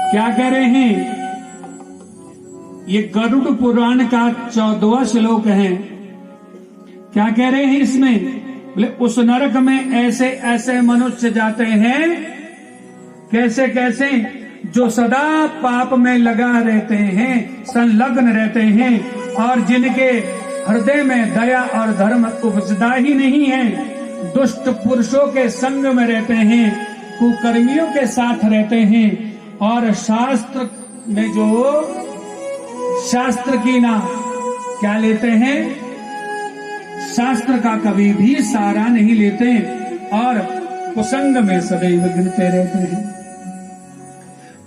क्या कह रहे हैं? ये गरुड़ पुराण का 14वां श्लोक है। क्या कह रहे हैं इसमें? बोले उस नरक में ऐसे ऐसे मनुष्य जाते हैं, कैसे कैसे, जो सदा पाप में लगा रहते हैं, संलग्न रहते हैं, और जिनके हृदय में दया और धर्म उपजता ही नहीं है, दुष्ट पुरुषों के संग में रहते हैं, कुकर्मियों के साथ रहते हैं, और शास्त्र में जो शास्त्र की ना क्या लेते हैं, शास्त्र का कभी भी सारा नहीं लेते, और कुसंग में सदैव गिरते रहते हैं।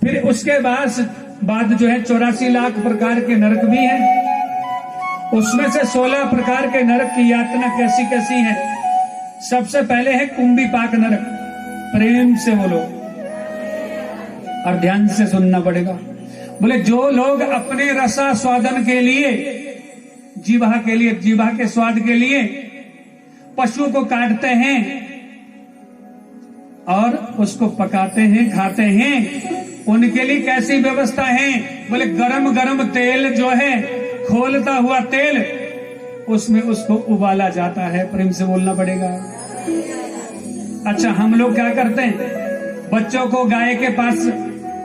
फिर उसके बाद जो है 84 लाख प्रकार के नरक भी हैं। उसमें से 16 प्रकार के नरक की यातना कैसी कैसी है। सबसे पहले है कुंभी पाक नरक। प्रेम से बोलो और ध्यान से सुनना पड़ेगा। बोले जो लोग अपने रसा स्वादन के लिए, जीवा के स्वाद के लिए पशु को काटते हैं और उसको पकाते हैं, खाते हैं, उनके लिए कैसी व्यवस्था है? बोले गरम गरम तेल जो है, खोलता हुआ तेल, उसमें उसको उबाला जाता है। प्रेम से बोलना पड़ेगा। अच्छा, हम लोग क्या करते हैं? बच्चों को गाय के पास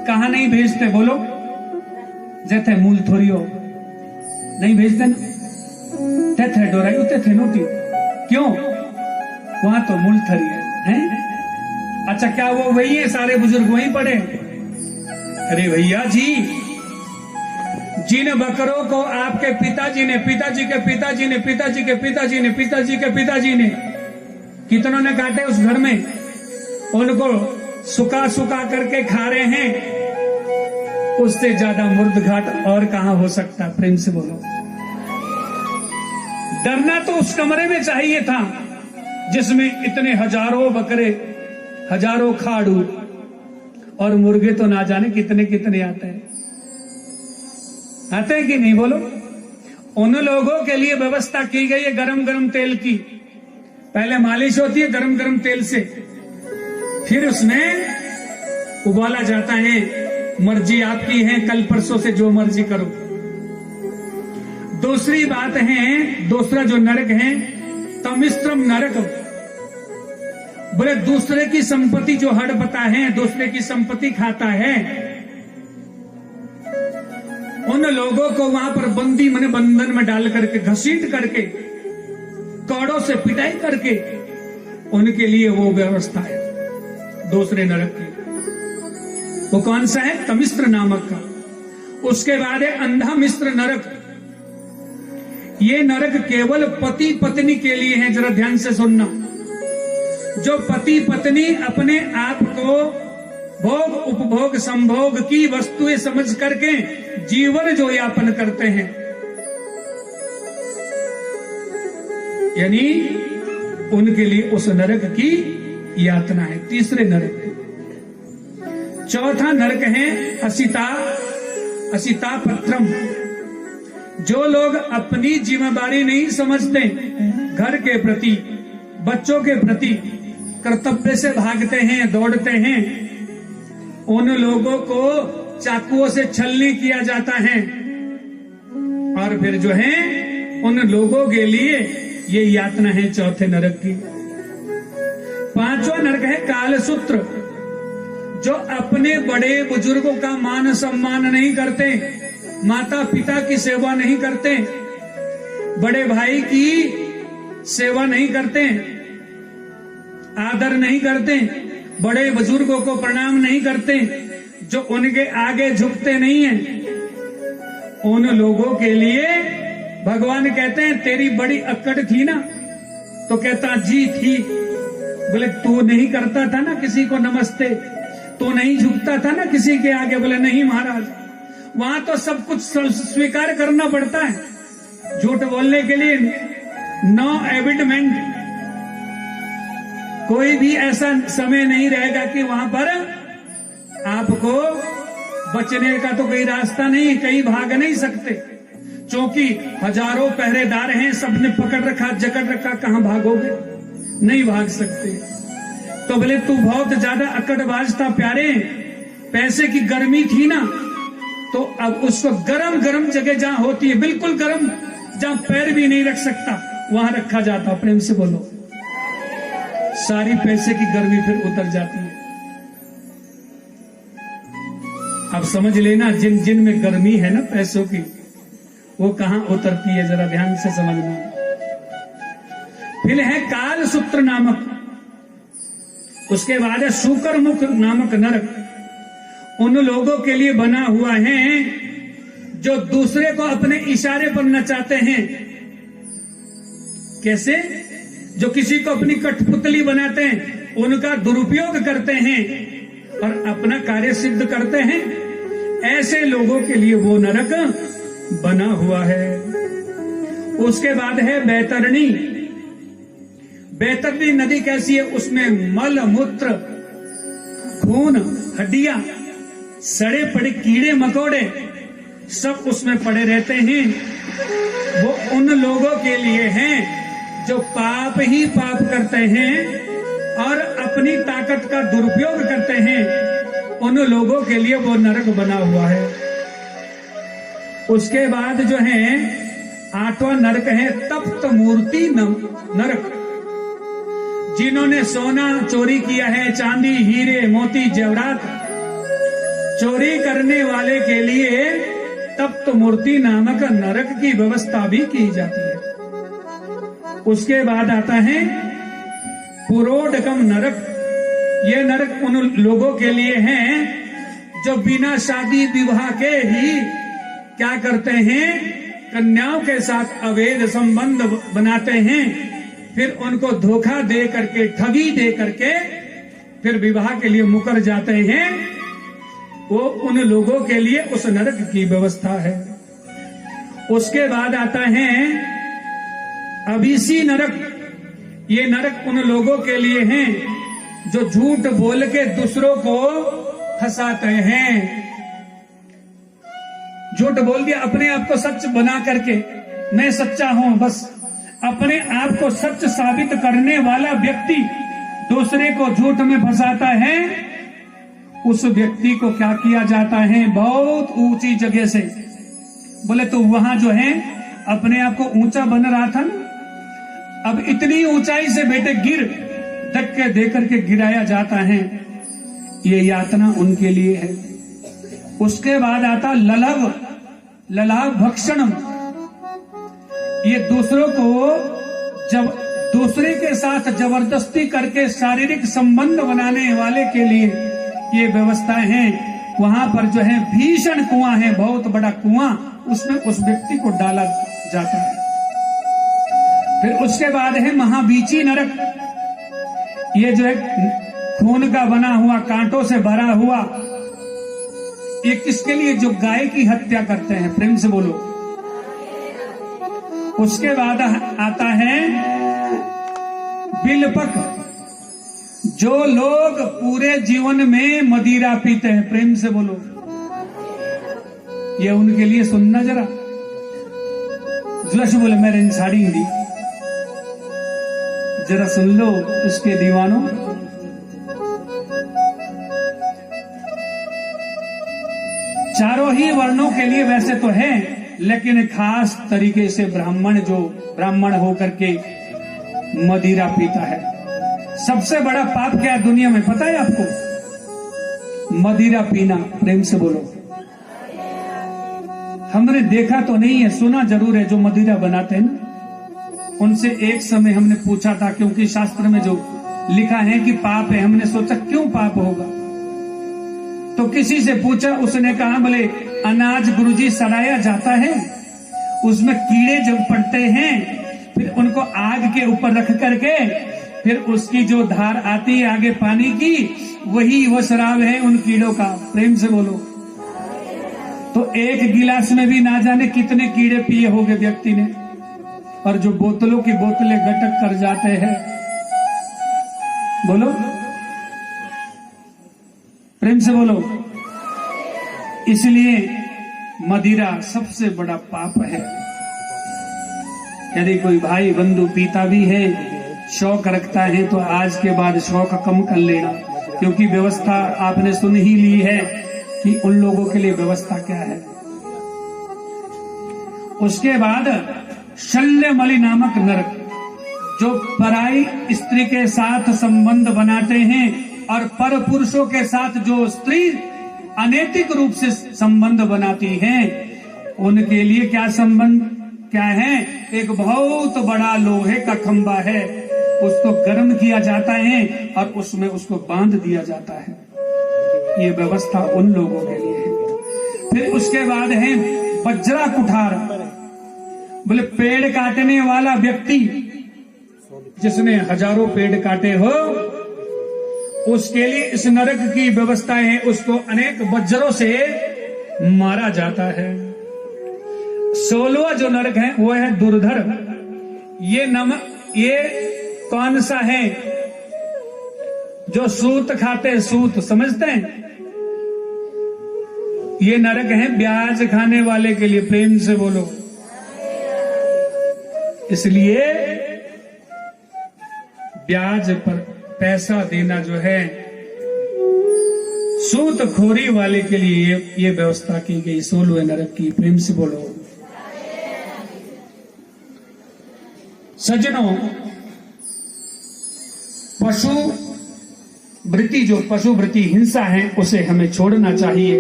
कहां नहीं भेजते? बोलो, जैसे मूल थोड़ी हो नहीं भेजते ना, थे डोराई उते थे नोटी, क्यों? वहां तो मूल थरी है? अच्छा, क्या वो वही है? सारे बुजुर्ग वहीं पड़े? अरे भैया जी, जिन बकरों को आपके पिताजी ने, पिताजी के पिताजी ने, पिताजी के पिताजी ने, पिताजी के पिताजी ने, कितनों ने काटे उस घर में, उनको सुखा सुखा करके खा रहे हैं, उससे ज्यादा मुर्द घाट और कहां हो सकता? प्रेम से बोलो। डरना तो उस कमरे में चाहिए था जिसमें इतने हजारों बकरे, हजारों खाड़ू और मुर्गे तो ना जाने कितने कितने आते हैं कि नहीं? बोलो। उन लोगों के लिए व्यवस्था की गई है गरम गरम तेल की। पहले मालिश होती है गरम गरम तेल से, फिर उसमें उबाला जाता है। मर्जी आपकी है, कल परसों से जो मर्जी करो। दूसरी बात है, दूसरा जो नरक है तमिश्रम नरक। बोले दूसरे की संपत्ति जो हड़पता है, दूसरे की संपत्ति खाता है, उन लोगों को वहां पर बंदी मने बंधन में डाल करके, घसीट करके, कौड़ों से पिटाई करके, उनके लिए वो व्यवस्था है दूसरे नरक की। वो कौन सा है? तमिश्र नामक का। उसके बाद है अंधा मिश्र नरक। ये नरक केवल पति पत्नी के लिए है। जरा ध्यान से सुनना। जो पति पत्नी अपने आप को भोग उपभोग संभोग की वस्तुएं समझ करके जीवन जो यापन करते हैं, यानी उनके लिए उस नरक की यातना है। तीसरे नरक। चौथा नरक है असिता पत्रम। जो लोग अपनी जिम्मेदारी नहीं समझते, घर के प्रति, बच्चों के प्रति, कर्तव्य से भागते हैं, दौड़ते हैं, उन लोगों को चाकुओं से छलनी किया जाता है। और फिर जो है उन लोगों के लिए ये यातना है चौथे नरक की। पांचवा नरक है कालसूत्र। जो अपने बड़े बुजुर्गों का मान सम्मान नहीं करते, माता पिता की सेवा नहीं करते, बड़े भाई की सेवा नहीं करते, आदर नहीं करते, बड़े बुजुर्गों को प्रणाम नहीं करते, जो उनके आगे झुकते नहीं हैं, उन लोगों के लिए भगवान कहते हैं तेरी बड़ी अक्कड़ थी ना? तो कहता जी थी। बोले तू नहीं करता था ना किसी को नमस्ते, तो नहीं झुकता था ना किसी के आगे? बोले नहीं महाराज, वहां तो सब कुछ स्वीकार करना पड़ता है। झूठ बोलने के लिए नो एविडमेंट। कोई भी ऐसा समय नहीं रहेगा कि वहां पर आपको बचने का तो कोई रास्ता नहीं, कहीं भाग नहीं सकते, क्योंकि हजारों पहरेदार हैं, सबने पकड़ रखा, जकड़ रखा, कहां भागोगे? नहीं भाग सकते। तो बोले तू बहुत ज्यादा अकड़बाज था प्यारे, पैसे की गर्मी थी ना, तो अब उसको गरम गरम जगह जहां होती है, बिल्कुल गरम, जहां पैर भी नहीं रख सकता, वहां रखा जाता। प्रेम से बोलो, सारी पैसे की गर्मी फिर उतर जाती है। अब समझ लेना, जिन जिन में गर्मी है ना पैसों की, वो कहां उतरती है, जरा ध्यान से समझना। फिर है काल सूत्र नामक, उसके बाद है शुकर मुख नामक नरक। उन लोगों के लिए बना हुआ है जो दूसरे को अपने इशारे पर नचाते हैं। कैसे? जो किसी को अपनी कठपुतली बनाते हैं, उनका दुरुपयोग करते हैं और अपना कार्य सिद्ध करते हैं, ऐसे लोगों के लिए वो नरक बना हुआ है। उसके बाद है बैतरणी। बैतरणी नदी कैसी है? उसमें मल मूत्र, खून, हड्डियां, सड़े पड़े कीड़े मकोड़े सब उसमें पड़े रहते हैं। वो उन लोगों के लिए हैं जो पाप ही पाप करते हैं और अपनी ताकत का दुरुपयोग करते हैं। उन लोगों के लिए वो नरक बना हुआ है। उसके बाद जो है 8वां नरक है तप्त मूर्ति नरक। जिन्होंने सोना चोरी किया है, चांदी, हीरे, मोती, जेवरात, चोरी करने वाले के लिए तप्त मूर्ति नामक नरक की व्यवस्था भी की जाती है। उसके बाद आता है पुरोडकम नरक। ये नरक उन लोगों के लिए है जो बिना शादी विवाह के ही क्या करते हैं, कन्याओं के साथ अवैध संबंध बनाते हैं, फिर उनको धोखा दे करके, ठगी दे करके फिर विवाह के लिए मुकर जाते हैं। वो उन लोगों के लिए उस नरक की व्यवस्था है। उसके बाद आता है अभिसी नरक। ये नरक उन लोगों के लिए है जो झूठ बोल के दूसरों को फंसाते हैं। झूठ बोल दिया, अपने आप को सच बना करके, मैं सच्चा हूं, बस अपने आप को सच साबित करने वाला व्यक्ति दूसरे को झूठ में फंसाता है। उस व्यक्ति को क्या किया जाता है, बहुत ऊंची जगह से, बोले तो वहां जो है अपने आप को ऊंचा बन रहा था ना, अब इतनी ऊंचाई से बेटे गिर, धक्के दे करके गिराया जाता है। ये यातना उनके लिए है। उसके बाद आता ललभ, ललाभ भक्षणम। ये दूसरों को जब दूसरे के साथ जबरदस्ती करके शारीरिक संबंध बनाने वाले के लिए ये व्यवस्था है। वहां पर जो है भीषण कुआं है, बहुत बड़ा कुआं, उसमें उस व्यक्ति को डाला जाता है। फिर उसके बाद है महाबीची नरक। ये जो है खून का बना हुआ, कांटों से भरा हुआ, ये किसके लिए? जो गाय की हत्या करते हैं। प्रेम से बोलो। उसके बाद आता है बिलपक। जो लोग पूरे जीवन में मदिरा पीते हैं। प्रेम से बोलो। ये उनके लिए सुनना जरा, जुलश बोले मेरे साड़ी हिंदी जरा सुन लो उसके दीवानों। चारों ही वर्णों के लिए वैसे तो है, लेकिन खास तरीके से ब्राह्मण, जो ब्राह्मण होकर के मदिरा पीता है। सबसे बड़ा पाप क्या है दुनिया में, पता है आपको? मदिरा पीना। प्रेम से बोलो। हमने देखा तो नहीं है, सुना जरूर है। जो मदिरा बनाते हैं ना, उनसे एक समय हमने पूछा था, क्योंकि शास्त्र में जो लिखा है कि पाप है, हमने सोचा क्यों पाप होगा। तो किसी से पूछा, उसने कहा बोले अनाज गुरुजी सड़ाया जाता है, उसमें कीड़े जब पड़ते हैं, फिर उनको आग के ऊपर रख करके फिर उसकी जो धार आती है आगे पानी की, वही वो शराब है उन कीड़ों का। प्रेम से बोलो। तो एक गिलास में भी ना जाने कितने कीड़े पिए होंगे व्यक्ति ने, और जो बोतलों की बोतलें गटक कर जाते हैं। बोलो, प्रेम से बोलो। इसलिए मदिरा सबसे बड़ा पाप है। यदि कोई भाई बंधु पीता भी है, शौक रखता है, तो आज के बाद शौक कम कर लेना, क्योंकि व्यवस्था आपने सुन ही ली है कि उन लोगों के लिए व्यवस्था क्या है। उसके बाद शल्यमली नामक नरक, जो पराई स्त्री के साथ संबंध बनाते हैं और पर पुरुषों के साथ जो स्त्री अनैतिक रूप से संबंध बनाती हैं, उनके लिए क्या संबंध क्या है? एक बहुत बड़ा लोहे का खंबा है, उसको गर्म किया जाता है और उसमें उसको बांध दिया जाता है। ये व्यवस्था उन लोगों के लिए है। फिर उसके बाद है वज्रा कुठार, बोले पेड़ काटने वाला व्यक्ति जिसने हजारों पेड़ काटे हो, उसके लिए इस नरक की व्यवस्था है, उसको अनेक वज्रों से मारा जाता है। 16वां जो नरक है वो है दुर्धर। ये कौन सा है? जो सूत खाते हैं, सूत समझते हैं? ये नरक है ब्याज खाने वाले के लिए। प्रेम से बोलो। इसलिए ब्याज पर पैसा देना जो है, सूत खोरी वाले के लिए ये व्यवस्था की गई 16वें नरक की। प्रेम से बोलो। सज्जनों, पशु वृत्ति, जो पशु वृत्ति हिंसा है, उसे हमें छोड़ना चाहिए।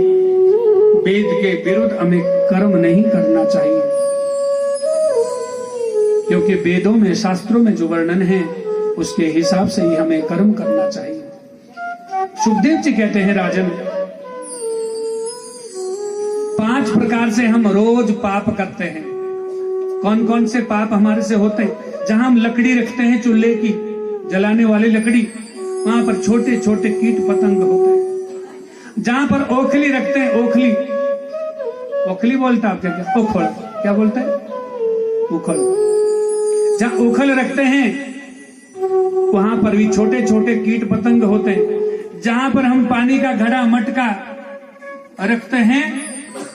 वेद के विरुद्ध हमें कर्म नहीं करना चाहिए, क्योंकि वेदों में, शास्त्रों में जो वर्णन है उसके हिसाब से ही हमें कर्म करना चाहिए। सुखदेव जी कहते हैं, राजन, 5 प्रकार से हम रोज पाप करते हैं। कौन कौन से पाप हमारे से होते हैं? जहां हम लकड़ी रखते हैं, चूल्हे की जलाने वाली लकड़ी, वहां पर छोटे छोटे कीट पतंग होते हैं। जहां पर ओखली रखते हैं, ओखली बोलता आप क्या? ओखल क्या बोलते हैं? उखल। जहां उखल रखते हैं वहां पर भी छोटे छोटे कीट पतंग होते हैं। जहां पर हम पानी का घड़ा, मटका रखते हैं,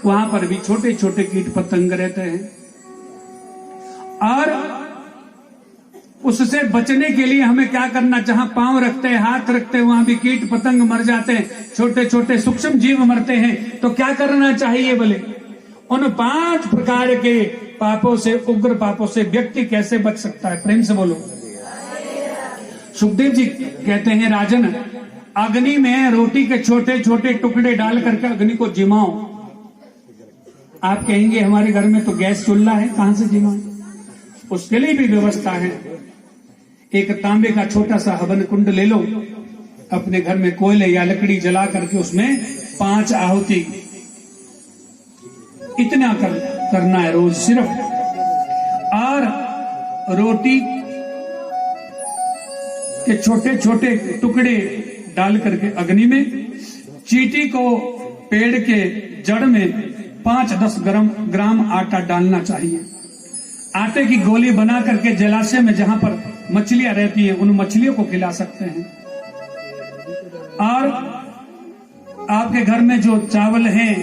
वहां पर भी छोटे छोटे कीट पतंग रहते हैं। और उससे बचने के लिए हमें क्या करना? जहां पांव रखते हैं, हाथ रखते हैं, वहां भी कीट पतंग मर जाते हैं, छोटे छोटे सूक्ष्म जीव मरते हैं। तो क्या करना चाहिए? बोले उन 5 प्रकार के पापों से, उग्र पापों से व्यक्ति कैसे बच सकता है? प्रेम से बोलो। सुखदेव जी कहते हैं, राजन, अग्नि में रोटी के छोटे छोटे टुकड़े डाल करके अग्नि को जिमाओ। आप कहेंगे हमारे घर में तो गैस चूल्हा है, कहां से जिमाओ? उसके लिए भी व्यवस्था है। एक तांबे का छोटा सा हवन कुंड ले लो, अपने घर में कोयले या लकड़ी जला करके उसमें 5 आहुति, इतना करना है रोज सिर्फ। और रोटी के छोटे छोटे टुकड़े डाल करके अग्नि में, चींटी को पेड़ के जड़ में 5-10 ग्राम आटा डालना चाहिए। आटे की गोली बना करके जलाशय में जहां पर मछलियां रहती हैं, उन मछलियों को खिला सकते हैं। और आपके घर में जो चावल है,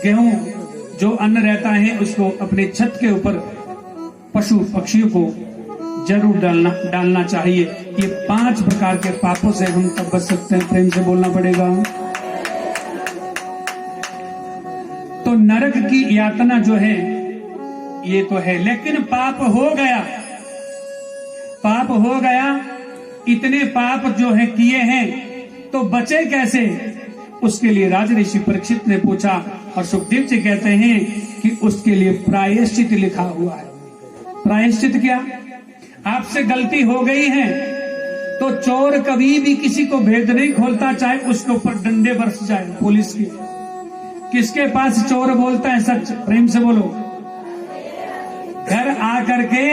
गेहूं, जो अन्न रहता है, उसको अपने छत के ऊपर पशु पक्षियों को जरूर डालना चाहिए। ये 5 प्रकार के पापों से हम तब बच सकते हैं। प्रेम से बोलना पड़ेगा। तो नरक की यातना जो है ये तो है, लेकिन पाप हो गया, इतने पाप जो है किए हैं, तो बचे कैसे? उसके लिए राजऋषि परीक्षित ने पूछा, और सुखदेव जी कहते हैं कि उसके लिए प्रायश्चित लिखा हुआ है। प्रायश्चित क्या? आपसे गलती हो गई है तो चोर कभी भी किसी को भेद नहीं खोलता, चाहे उसके ऊपर डंडे बरस जाए पुलिस की। किसके पास चोर बोलता है सच? प्रेम से बोलो। घर आकर के,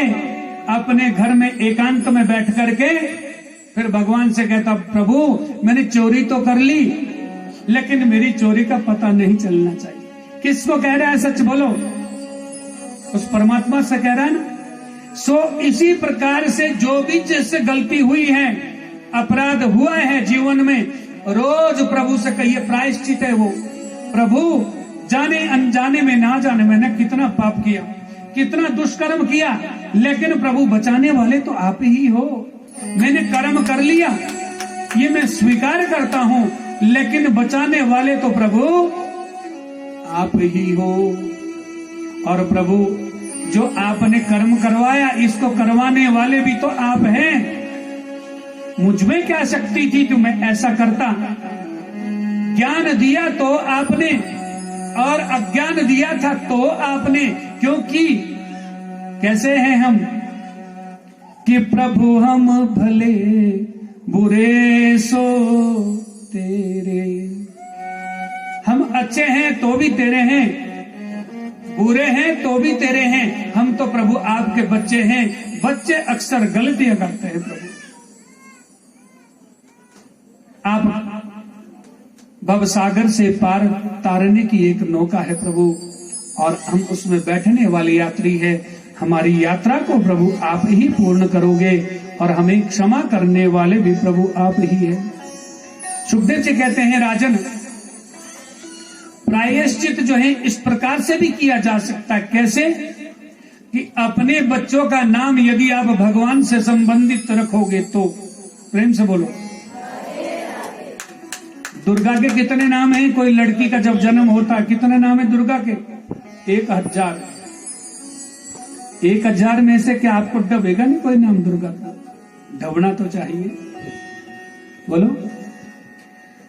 अपने घर में एकांत में बैठ करके फिर भगवान से कहता, प्रभु मैंने चोरी तो कर ली, लेकिन मेरी चोरी का पता नहीं चलना चाहिए। किसको कह रहा है? सच बोलो। उस परमात्मा से कह रहा है ना। सो इसी प्रकार से जो भी जिससे गलती हुई है, अपराध हुआ है जीवन में, रोज प्रभु से कहिए, प्रायश्चित है वो। प्रभु जाने अनजाने में, ना जाने मैंने कितना पाप किया, कितना दुष्कर्म किया, लेकिन प्रभु बचाने वाले तो आप ही हो। मैंने कर्म कर लिया, ये मैं स्वीकार करता हूँ, लेकिन बचाने वाले तो प्रभु आप ही हो। और प्रभु जो आपने कर्म करवाया, इसको करवाने वाले भी तो आप हैं। मुझ में क्या शक्ति थी कि मैं ऐसा करता? ज्ञान दिया तो आपने और अज्ञान दिया था तो आपने। क्योंकि कैसे हैं हम कि प्रभु हम भले बुरे सो तेरे। हम अच्छे हैं तो भी तेरे हैं, बुरे हैं तो भी तेरे हैं। हम तो प्रभु आपके बच्चे हैं। बच्चे अक्सर गलतियां करते हैं प्रभु। आप भवसागर से पार तारने की एक नौका है प्रभु, और हम उसमें बैठने वाले यात्री है। हमारी यात्रा को प्रभु आप ही पूर्ण करोगे, और हमें क्षमा करने वाले भी प्रभु आप ही हैं। सुखदेव जी कहते हैं, राजन, प्रायश्चित जो है इस प्रकार से भी किया जा सकता है। कैसे? कि अपने बच्चों का नाम यदि आप भगवान से संबंधित रखोगे तो, प्रेम से बोलो, दुर्गा के कितने नाम हैं? कोई लड़की का जब जन्म होता है कितने नाम है दुर्गा के? 1000। 1000 में से क्या आपको डबेगा नहीं कोई नाम दुर्गा का? ढबना तो चाहिए। बोलो,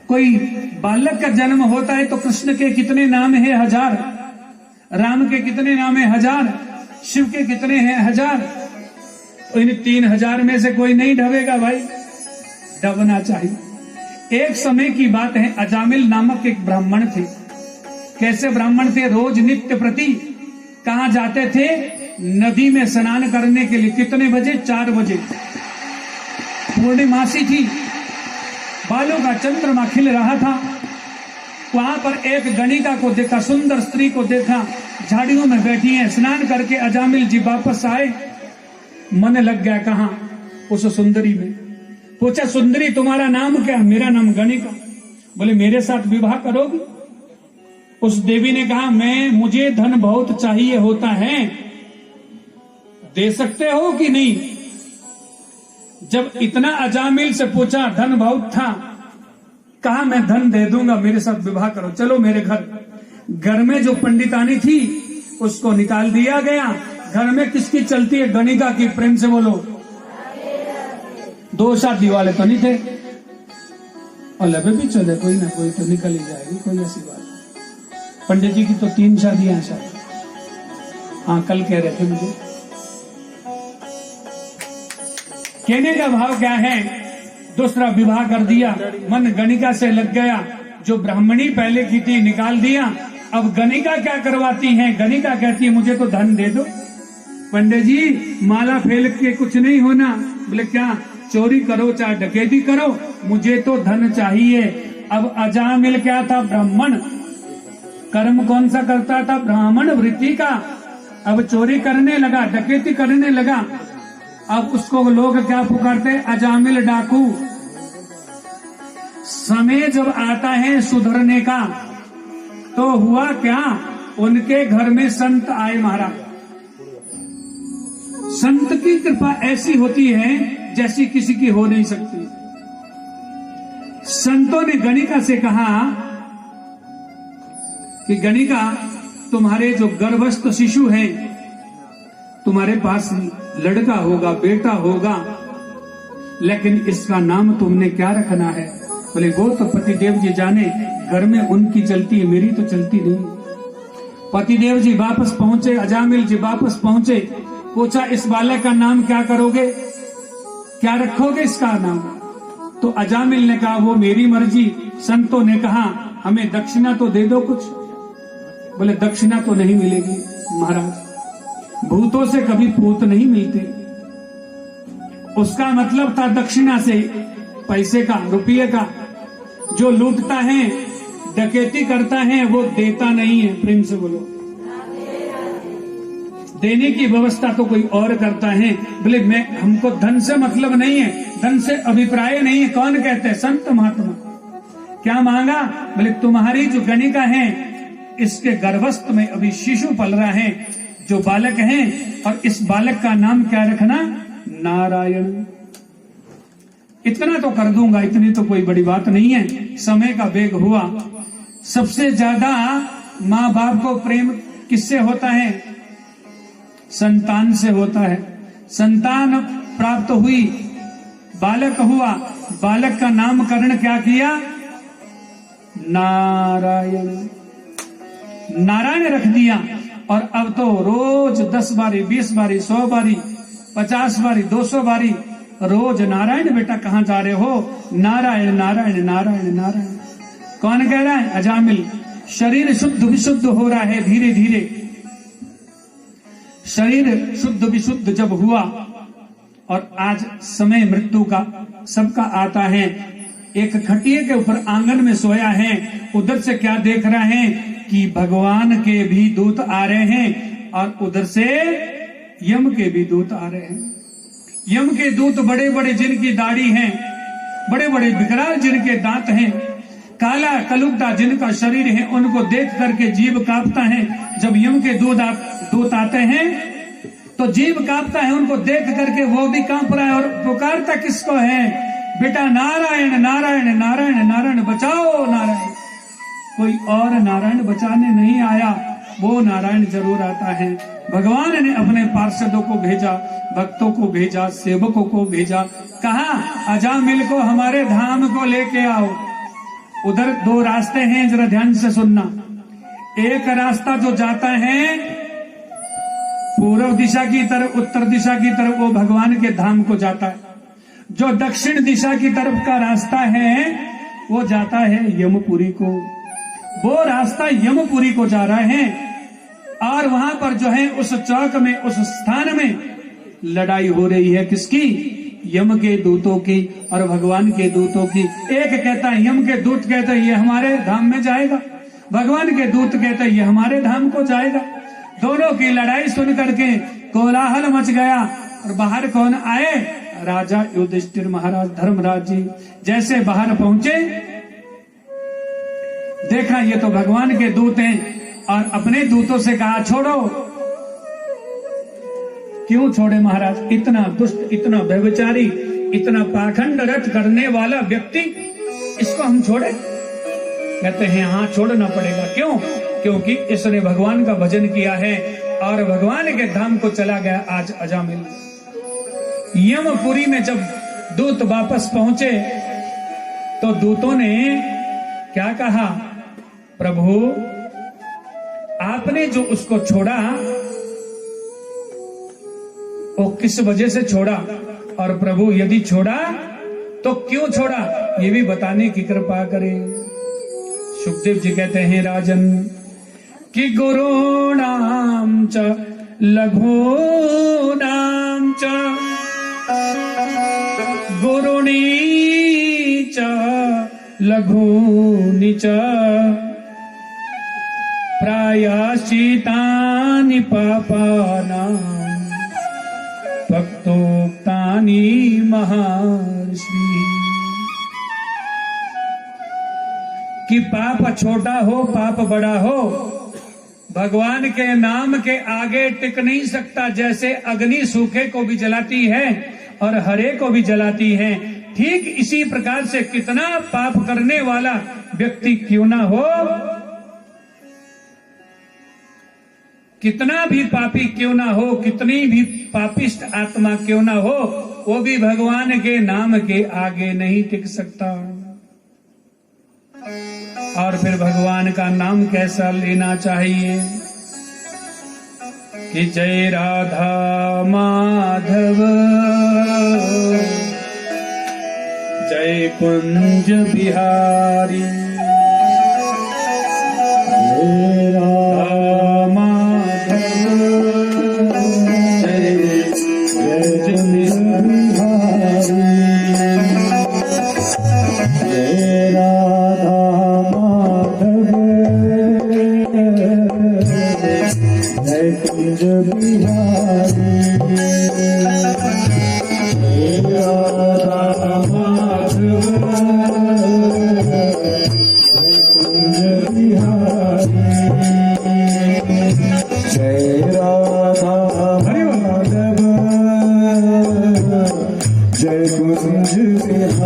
कोई बालक का जन्म होता है तो कृष्ण के कितने नाम है? 1000। राम के कितने नाम है? 1000। शिव के कितने हैं? 1000। इन 3000 में से कोई नहीं ढबेगा भाई, ढबना चाहिए। एक समय की बात है, अजामिल नामक एक ब्राह्मण थे। कैसे ब्राह्मण थे? रोज नित्य प्रति कहां जाते थे? नदी में स्नान करने के लिए। कितने बजे? 4 बजे। पूर्णिमासी थी, बालों का चंद्रमा खिल रहा था। वहां पर एक गणिका को देखा, सुंदर स्त्री को देखा, झाड़ियों में बैठी है। स्नान करके अजामिल जी वापस आए। मन लग गया कहां? उस सुंदरी में। पूछा, सुंदरी तुम्हारा नाम क्या? मेरा नाम गणिका। बोले, मेरे साथ विवाह करोगी? उस देवी ने कहा, मुझे धन बहुत चाहिए होता है, दे सकते हो कि नहीं? जब इतना अजामिल से पूछा, धन बहुत था, कहा मैं धन दे दूंगा, मेरे साथ विवाह करो, चलो मेरे घर। घर में जो पंडितानी थी उसको निकाल दिया गया। घर में किसकी चलती है? गणिका की। प्रेम से बोलो। 2 शादी वाले तो नहीं थे, और लबे भी चले, कोई ना कोई तो निकल ही जाएगी, कोई ऐसी बात। पंडित जी की तो 3 शादियां हैं शायद। हाँ, कल कह रहे थे मुझे। कहने का भाव क्या है? दूसरा विवाह कर दिया, मन गणिका से लग गया। जो ब्राह्मणी पहले की थी निकाल दिया। अब गणिका क्या करवाती है? गणिका कहती है, मुझे तो धन दे दो। पंडित जी, माला फेल के कुछ नहीं होना। बोले, क्या? चोरी करो चाहे डकैती करो, मुझे तो धन चाहिए। अब अजामिल क्या था? ब्राह्मण। कर्म कौन सा करता था? ब्राह्मण वृत्ति का। अब चोरी करने लगा, डकैती करने लगा। अब उसको लोग क्या पुकारते? अजामिल डाकू। समय जब आता है सुधरने का, तो हुआ क्या? उनके घर में संत आए महाराज। संत की कृपा ऐसी होती है जैसी किसी की हो नहीं सकती। संतों ने गणिका से कहा कि गणिका, तुम्हारे जो गर्भस्थ शिशु हैं, तुम्हारे पास लड़का होगा, बेटा होगा, लेकिन इसका नाम तुमने क्या रखना है? बोले, वो तो पतिदेव जी जाने, घर में उनकी चलती है, मेरी तो चलती नहीं। पतिदेव जी वापस पहुंचे, अजामिल जी वापस पहुंचे। पूछा, इस बालक का नाम क्या करोगे? क्या रखोगे इसका नाम? तो अजामिल ने कहा, वो मेरी मर्जी। संतों ने कहा, हमें दक्षिणा तो दे दो कुछ। बोले, दक्षिणा तो नहीं मिलेगी महाराज, भूतों से कभी पूत नहीं मिलते। उसका मतलब था दक्षिणा से पैसे का, रुपये का। जो लूटता है, डकैती करता है, वो देता नहीं है। प्रेम से बोलो। देने की व्यवस्था तो कोई और करता है। बोले, हमको धन से मतलब नहीं है, धन से अभिप्राय नहीं है। कौन कहते हैं? संत महात्मा। क्या मांगा? बोले, तुम्हारी जो गणिका है, इसके गर्भस्थ में अभी शिशु पल रहा है, जो बालक है, और इस बालक का नाम क्या रखना? नारायण। इतना तो कर दूंगा, इतनी तो कोई बड़ी बात नहीं है। समय का वेग हुआ। सबसे ज्यादा माँ बाप को प्रेम किससे होता है? संतान से होता है। संतान प्राप्त हुई, बालक हुआ, बालक का नामकरण क्या किया? नारायण, नारायण रख दिया। और अब तो रोज 10 बारी, 20 बारी, 100 बारी, 50 बारी, 200 बारी रोज नारायण। बेटा कहाँ जा रहे हो? नारायण नारायण नारायण नारायण। कौन कह रहा है? अजामिल। शरीर शुद्ध विशुद्ध हो रहा है धीरे धीरे। शरीर शुद्ध विशुद्ध जब हुआ और आज समय मृत्यु का सबका आता है। एक खटिए के ऊपर आंगन में सोया है, उधर से क्या देख रहे हैं कि भगवान के भी दूत आ रहे हैं और उधर से यम के भी दूत आ रहे हैं। यम के दूत बड़े बड़े जिनकी दाढ़ी है, बड़े बड़े विकराल जिनके दांत हैं, काला कलुगटा जिनका शरीर है, उनको देख करके जीव कांपता है। जब यम के दूत आते हैं तो जीव कांपता है, उनको देख करके वो भी कांप रहा है और पुकारता किसको है? बेटा नारायण नारायण नारायण नारायण बचाओ नारायण। कोई और नारायण बचाने नहीं आया, वो नारायण जरूर आता है। भगवान ने अपने पार्षदों को भेजा, भक्तों को भेजा, सेवकों को भेजा। कहा अजामिल को हमारे धाम को लेके आओ। उधर 2 रास्ते हैं, जरा ध्यान से सुनना। एक रास्ता जो जाता है पूर्व दिशा की तरफ, उत्तर दिशा की तरफ, वो भगवान के धाम को जाता है। जो दक्षिण दिशा की तरफ का रास्ता है वो जाता है यमपुरी को। वो रास्ता यमपुरी को जा रहे हैं और वहां पर जो है उस चौक में, उस स्थान में लड़ाई हो रही है। किसकी? यम के दूतों की और भगवान के दूतों की। एक कहता है, यम के दूत कहते हैं ये हमारे धाम में जाएगा, भगवान के दूत कहते हैं ये हमारे धाम को जाएगा। दोनों की लड़ाई सुन करके कोलाहल मच गया और बाहर कौन आए? राजा युधिष्ठिर महाराज, धर्मराज जी। जैसे बाहर पहुंचे देखा ये तो भगवान के दूत हैं और अपने दूतों से कहा छोड़ो। क्यों छोड़े महाराज? इतना दुष्ट, इतना व्यभिचारी, इतना पाखंड रट करने वाला व्यक्ति, इसको हम छोड़े? कहते हैं हाँ छोड़ना पड़ेगा। क्यों? क्योंकि इसने भगवान का भजन किया है और भगवान के धाम को चला गया आज अजामिल। यमपुरी में जब दूत वापस पहुंचे तो दूतों ने क्या कहा? प्रभु आपने जो उसको छोड़ा वो किस वजह से छोड़ा? और प्रभु यदि छोड़ा तो क्यों छोड़ा, ये भी बताने की कृपा करें। सुखदेव जी कहते हैं राजन कि गुरुणाम च लघूनाम च गुरुणी च लघूनि च प्रायश्चित्तानि पापानां भक्तोक्तानि महर्षि। कि पाप छोटा हो पाप बड़ा हो, भगवान के नाम के आगे टिक नहीं सकता। जैसे अग्नि सूखे को भी जलाती है और हरे को भी जलाती है, ठीक इसी प्रकार से कितना पाप करने वाला व्यक्ति क्यों ना हो, कितना भी पापी क्यों ना हो, कितनी भी पापिष्ट आत्मा क्यों ना हो, वो भी भगवान के नाम के आगे नहीं टिक सकता। और फिर भगवान का नाम कैसा लेना चाहिए कि जय राधा माधव जय कुंज बिहारी, जय राधा माधव जय कुंज बिहारी, जय राधा माधव जय कुंज बिहारी, जय राधा माधव जय कुंज बिहारी, जय राधा माधव जय कुंज बिहारी।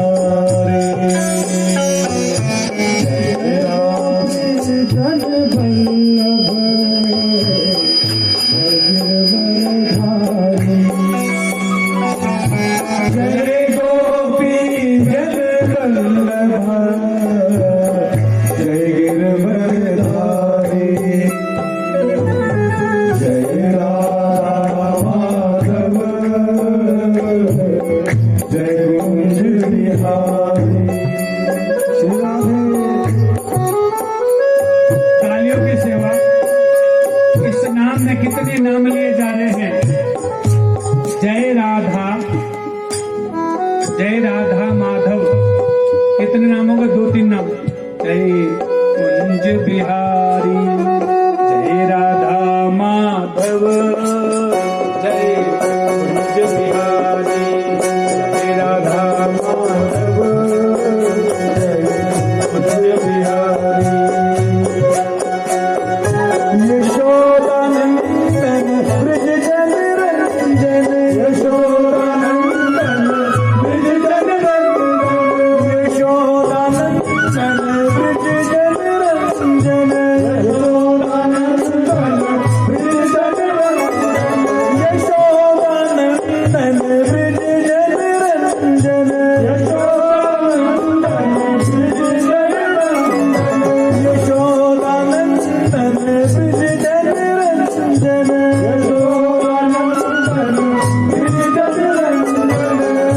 कुंज बिहारी। जय राधा माधव जय कुंज बिहारी। जय राधा माधव जय कुंज बिहारी। यशोदानंदन ब्रज जन रंजन। यशोदानंदन ब्रज जन रंजन। यशोदानंदन ब्रज जन रंजन। यशोदानंदन ब्रज जन रंजन। यशोदानंदन ब्रज जन रंजन। यशोदानंदन ब्रज जन रंजन। यशोदानंदन ब्रज जन रंजन। यशोदानंदन ब्रज जन रंजन।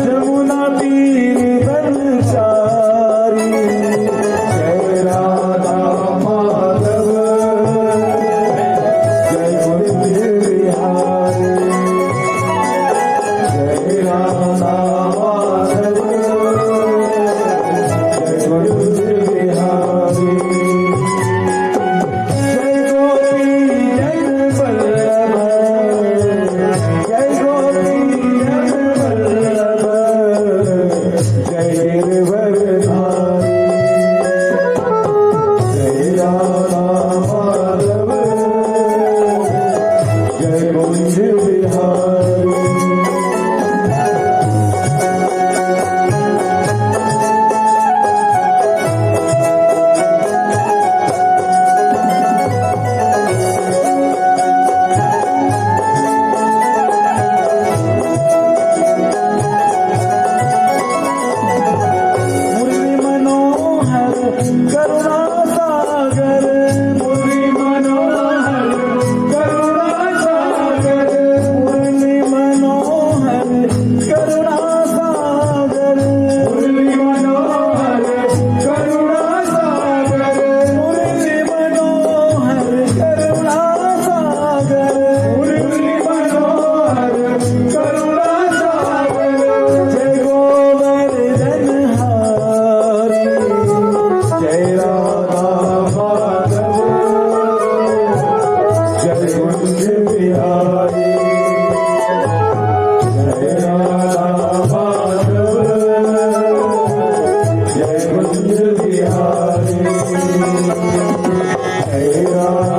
जमुना तीर बरसारी। जय राधा माधव जय कुंज बिहारी। जय राधा माधव जय कुंज बिहारी। जय गोपी जन वल्लभ जय गोपी जन वल्लभ जय गिरवरधारी। जय राधा माधव जय कुंज बिहारी। मुरली मनोहर करुणा सागर। मुरली मनोहर करुणा सागर। मुरली मनोहर करुणा सागर। मुरली मनोहर करुणा सागर। मुरली मनोहर करुणा सागर। मुरली मनोहर करुणा सागर। जय गोवर्धन हारी। जय राधा माधव जय कुंज बिहारी। जय राधा माधव जय कुंज बिहारी। जय राधा